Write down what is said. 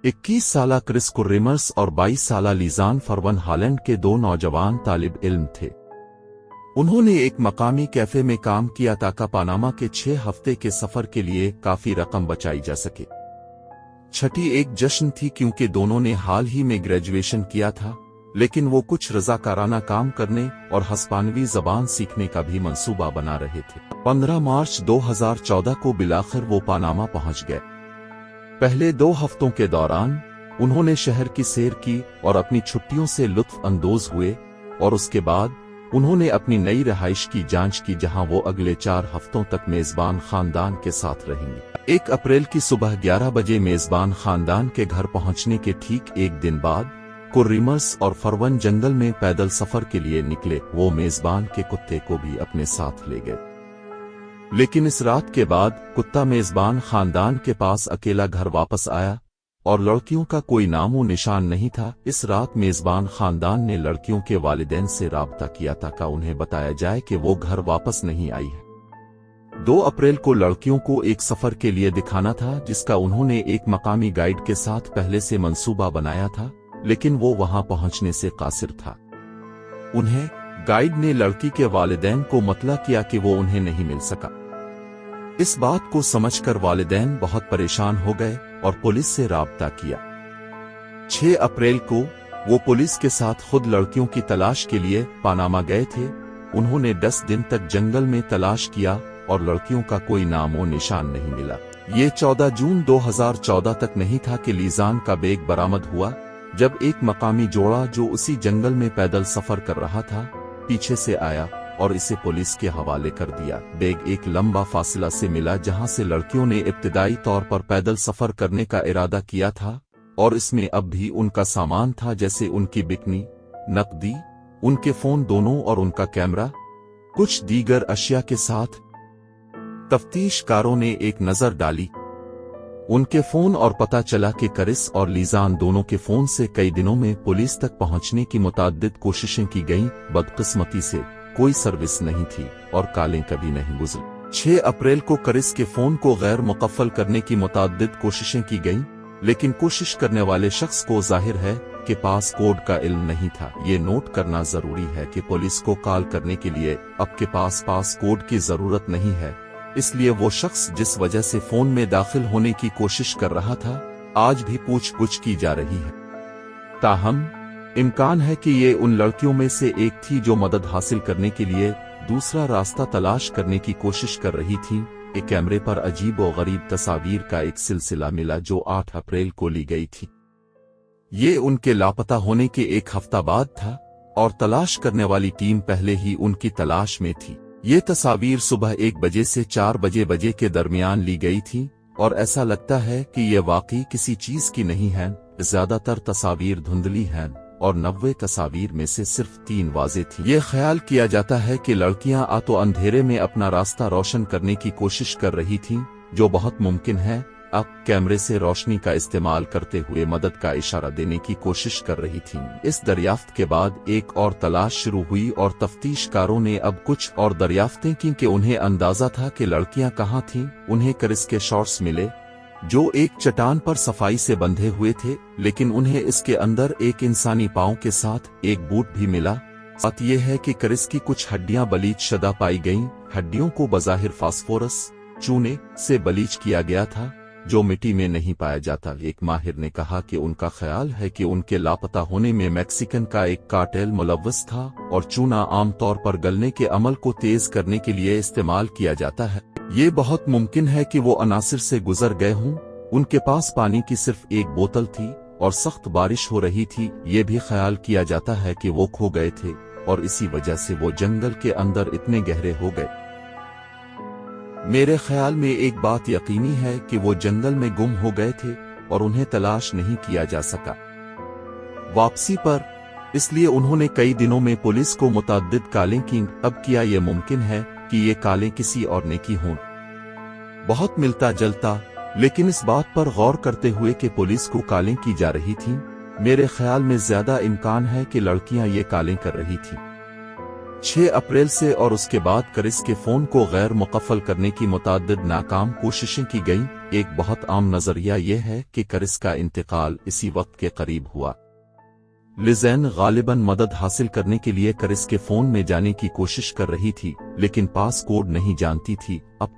21 साला क्रिस कुर्रिमर्स और 22 साला लीजान फरवन हॉलैंड के दो नौजवान तालिब इल्म थे। उन्होंने एक मकामी कैफे में काम किया ताकि पनामा के 6 हफ्ते के सफर के लिए काफी रकम बचाई जा सके। छठी एक जश्न थी क्योंकि दोनों ने हाल ही में ग्रेजुएशन किया था, लेकिन वो कुछ रजाकाराना काम करने और हस्पानवी जबान सीखने का भी मंसूबा बना रहे थे। 15 मार्च 2014 को बिलाखिर वो पनामा पहुंच गए। पहले 2 हफ्तों के दौरान उन्होंने शहर की सैर की और अपनी छुट्टियों से लुत्फ अंदोज हुए, और उसके बाद उन्होंने अपनी नई रहाइश की जांच की जहां वो अगले 4 हफ्तों तक मेजबान खानदान के साथ रहेंगे। 1 अप्रैल की सुबह 11 बजे मेजबान खानदान के घर पहुंचने के ठीक एक दिन बाद कुर्रिमर्स और फरवन जंगल में पैदल सफर के लिए निकले। वो मेजबान के कुत्ते को भी अपने साथ ले गए, लेकिन इस रात के बाद कुत्ता मेजबान खानदान के पास अकेला घर वापस आया और लड़कियों का कोई नामो निशान नहीं था। इस रात मेजबान खानदान ने लड़कियों के वालिदैन से राब्ता किया ताकि उन्हें बताया जाए कि वो घर वापस नहीं आई है। 2 अप्रैल को लड़कियों को एक सफर के लिए दिखाना था जिसका उन्होंने एक मकामी गाइड के साथ पहले से मंसूबा बनाया था, लेकिन वो वहां पहुंचने से कासिर था। उन्हें गाइड ने लड़की के वालिदैन को मतला किया कि वो उन्हें नहीं मिल सका। इस बात को समझकर वालिदैन बहुत परेशान हो गए और पुलिस से राब्ता किया। 6 अप्रैल को वो पुलिस के साथ खुद लड़कियों की तलाश के लिए पनामा गए थे। उन्होंने 10 दिन तक जंगल में तलाश किया और लड़कियों का कोई नामो निशान नहीं मिला। ये 14 जून 2014 तक नहीं था कि लीजान का बैग बरामद हुआ, जब एक मकामी जोड़ा जो उसी जंगल में पैदल सफर कर रहा था पीछे से आया और इसे पुलिस के हवाले कर दिया। बैग एक लंबा फासला से मिला जहां से लड़कियों ने इब्तिदाई तौर पर पैदल सफर करने का इरादा किया था, और इसमें अब भी उनका सामान था जैसे उनकी बिकनी, नकदी, उनके फोन दोनों और उनका कैमरा, कुछ दीगर अशिया के साथ। तफ्तीशकारों ने एक नजर डाली उनके फोन और पता चला कि करिस और लीजान दोनों के फोन से कई दिनों में पुलिस तक पहुंचने की मुतअद्दिद कोशिशें की गईं। बदकिस्मती से कोई सर्विस नहीं थी और कालें कभी नहीं गुजरी। 6 अप्रैल को करिस के फोन को गैर मुकफ्फल करने की मुतअद्दिद कोशिशें की गईं, लेकिन कोशिश करने वाले शख्स को जाहिर है कि पास कोड का इल्म नहीं था। ये नोट करना जरूरी है कि पुलिस को कॉल करने के लिए आपके पास कोड की जरूरत नहीं है, इसलिए वो शख्स जिस वजह से फोन में दाखिल होने की कोशिश कर रहा था आज भी पूछगछ की जा रही है। ताहम इम्कान है कि ये उन लड़कियों में से एक थी जो मदद हासिल करने के लिए दूसरा रास्ता तलाश करने की कोशिश कर रही थी। एक कैमरे पर अजीब और गरीब तस्वीर का एक सिलसिला मिला जो 8 अप्रैल को ली गई थी। ये उनके लापता होने के एक हफ्ता बाद था और तलाश करने वाली टीम पहले ही उनकी तलाश में थी। ये तस्वीर सुबह 1 बजे से 4 बजे के दरमियान ली गई थी और ऐसा लगता है कि ये वाकई किसी चीज की नहीं है। ज्यादातर तस्वीर धुंधली हैं और 90 तस्वीर में से सिर्फ 3 वाज़ेह थी। ये ख्याल किया जाता है कि लड़कियां तो अंधेरे में अपना रास्ता रोशन करने की कोशिश कर रही थीं, जो बहुत मुमकिन है। अब कैमरे से रोशनी का इस्तेमाल करते हुए मदद का इशारा देने की कोशिश कर रही थीं। इस दरियाफ्त के बाद एक और तलाश शुरू हुई और तफ्तीशकारों ने अब कुछ और दरियाफ्तें की कि उन्हें अंदाजा था कि लड़कियां कहां थीं। उन्हें करिस के शॉर्ट्स मिले जो एक चट्टान पर सफाई से बंधे हुए थे, लेकिन उन्हें इसके अंदर एक इंसानी पांव के साथ एक बूट भी मिला। बात यह है कि करिस की कुछ हड्डियां बलीच शुदा पाई गईं। हड्डियों को बज़ाहिर फास्फोरस चूने से बलीच किया गया था जो मिट्टी में नहीं पाया जाता। एक माहिर ने कहा कि उनका ख्याल है कि उनके लापता होने में मैक्सिकन का एक कार्टेल मुलव्वस था और चूना आमतौर पर गलने के अमल को तेज करने के लिए इस्तेमाल किया जाता है। ये बहुत मुमकिन है कि वो अनासिर से गुजर गए हों। उनके पास पानी की सिर्फ एक बोतल थी और सख्त बारिश हो रही थी। ये भी ख्याल किया जाता है कि वो खो गए थे और इसी वजह से वो जंगल के अंदर इतने गहरे हो गए। मेरे ख्याल में एक बात यकीनी है कि वो जंगल में गुम हो गए थे और उन्हें तलाश नहीं किया जा सका वापसी पर, इसलिए उन्होंने कई दिनों में पुलिस को मुतअद्दिद कालें की। अब क्या ये मुमकिन है कि ये कालें किसी और ने की हों? बहुत मिलता जलता, लेकिन इस बात पर गौर करते हुए कि पुलिस को कालें की जा रही थीं, मेरे ख्याल में ज्यादा इम्कान है कि लड़कियां ये कालें कर रही थीं। 6 اپریل سے اور اس کے بعد کرس کے فون کو غیر مقفل کرنے کی متعدد ناکام کوششیں کی گئیں۔ ایک بہت عام نظریہ یہ ہے کہ کرس کا انتقال اسی وقت کے قریب ہوا۔ لیزین غالباً مدد حاصل کرنے کے لیے کرس کے فون میں جانے کی کوشش کر رہی تھی، لیکن پاس کوڈ نہیں جانتی تھی۔ اب